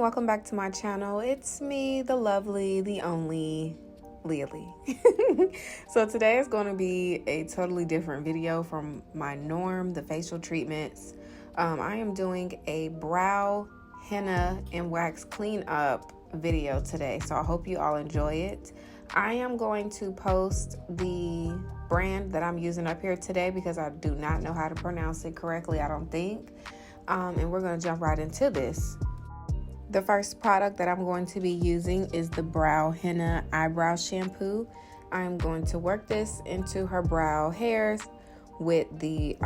welcome back to my channel. It's me, the lovely, the only Lily. So today is going to be a totally different video from my norm, the facial treatments. I am doing a brow henna and wax cleanup video today, so I hope you all enjoy it. I am going to post the brand that I'm using up here today because I do not know how to pronounce it correctly, I don't think. And we're going to jump right into this. The first product that I'm going to be using is the Brow Henna Eyebrow Shampoo. I'm going to work this into her brow hairs with the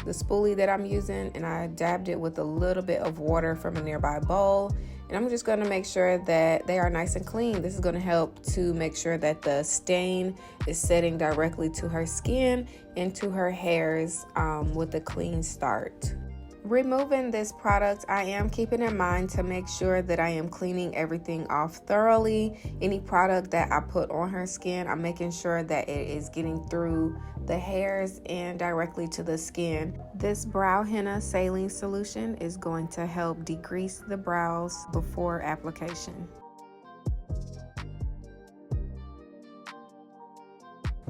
spoolie that I'm using, and I dabbed it with a little bit of water from a nearby bowl. And I'm just going to make sure that they are nice and clean. This is going to help to make sure that the stain is setting directly to her skin and to her hairs with a clean start. Removing this product, I am keeping in mind to make sure that I am cleaning everything off thoroughly. Any product that I put on her skin, I'm making sure that it is getting through the hairs and directly to the skin. This brow henna saline solution is going to help decrease the brows before application.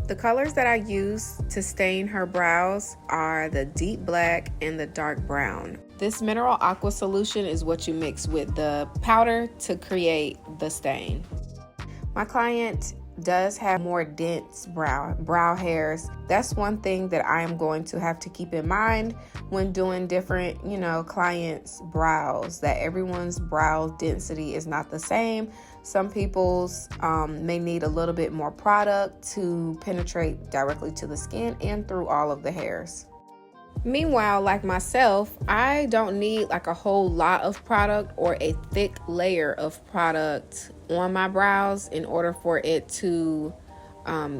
The colors that I use to stain her brows are the deep black and the dark brown. This mineral aqua solution is what you mix with the powder to create the stain. My client does have more dense brow hairs. That's one thing that I am going to have to keep in mind when doing different, clients' brows, that everyone's brow density is not the same. Some people's may need a little bit more product to penetrate directly to the skin and through all of the hairs. Meanwhile, like myself, I don't need like a whole lot of product or a thick layer of product on my brows in order for it to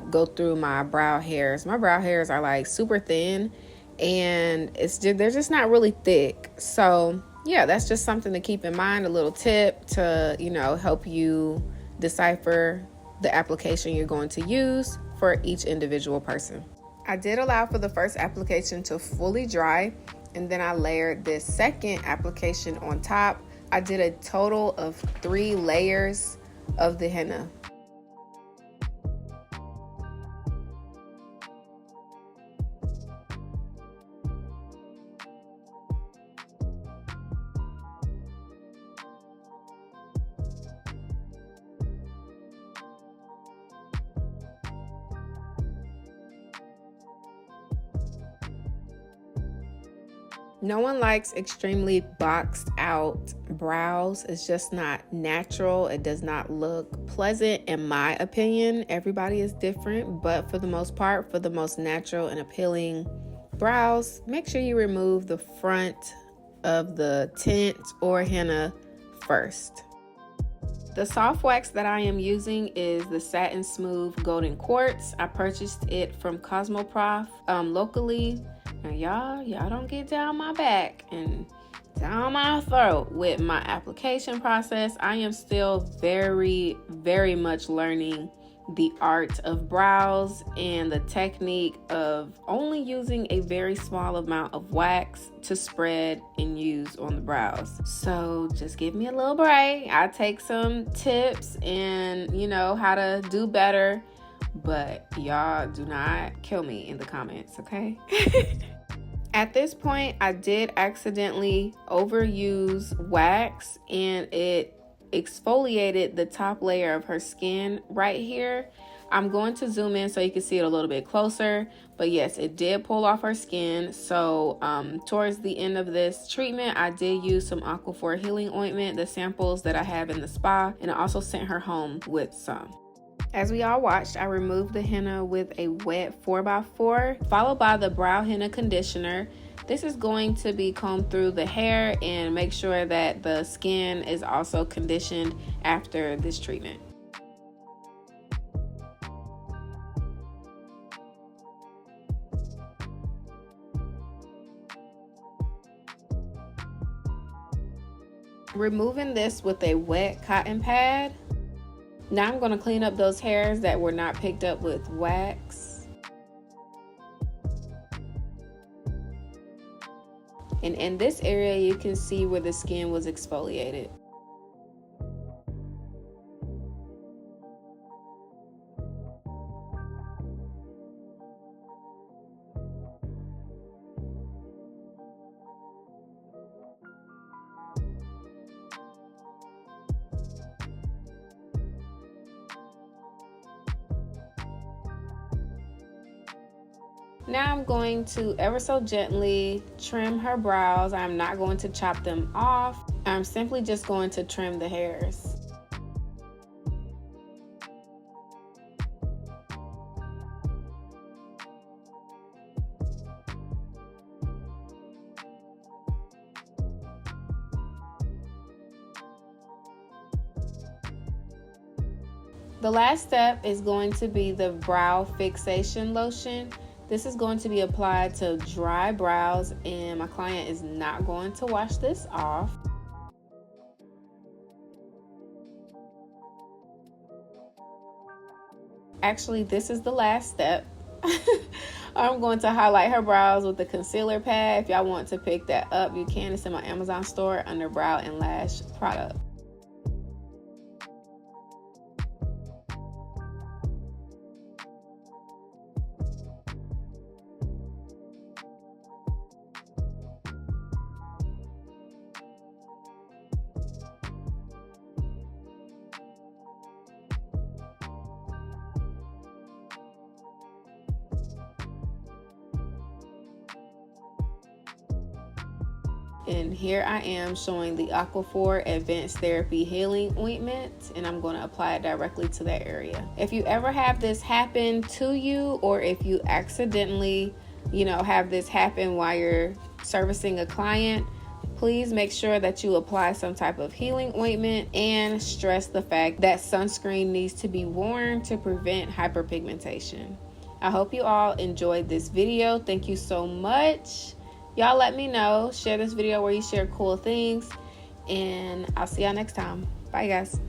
go through my brow hairs. My brow hairs are like super thin and they're just not really thick. So yeah, that's just something to keep in mind, a little tip to, help you decipher the application you're going to use for each individual person. I did allow for the first application to fully dry, and then I layered this second application on top. I did a total of 3 layers of the henna. No one likes extremely boxed out brows. It's just not natural. It does not look pleasant in my opinion. Everybody is different, but for the most part, for the most natural and appealing brows, make sure you remove the front of the tint or henna first. The soft wax that I am using is the Satin Smooth Golden Quartz. I purchased it from Cosmoprof locally. Now y'all don't get down my back and down my throat with my application process. I am still very, very much learning the art of brows and the technique of only using a very small amount of wax to spread and use on the brows. So just give me a little break. I take some tips and how to do better, but y'all do not kill me in the comments, okay? At this point, I did accidentally overuse wax and it exfoliated the top layer of her skin right here. I'm going to zoom in so you can see it a little bit closer, but yes, it did pull off her skin. So towards the end of this treatment, I did use some Aquaphor healing ointment, the samples that I have in the spa, and I also sent her home with some. As we all watched, I removed the henna with a wet 4x4, followed by the brow henna conditioner. This is going to be combed through the hair and make sure that the skin is also conditioned after this treatment. Removing this with a wet cotton pad. Now I'm going to clean up those hairs that were not picked up with wax. And in this area, you can see where the skin was exfoliated. Now I'm going to ever so gently trim her brows. I'm not going to chop them off. I'm simply just going to trim the hairs. The last step is going to be the brow fixation lotion. This is going to be applied to dry brows, and my client is not going to wash this off. Actually, this is the last step. I'm going to highlight her brows with the concealer pad. If y'all want to pick that up, you can. It's in my Amazon store under brow and lash product. And here I am showing the Aquaphor Advanced Therapy Healing Ointment, and I'm going to apply it directly to that area. If you ever have this happen to you, or if you accidentally, have this happen while you're servicing a client, please make sure that you apply some type of healing ointment and stress the fact that sunscreen needs to be worn to prevent hyperpigmentation. I hope you all enjoyed this video. Thank you so much. Y'all let me know. Share this video where you share cool things. And I'll see y'all next time. Bye, guys.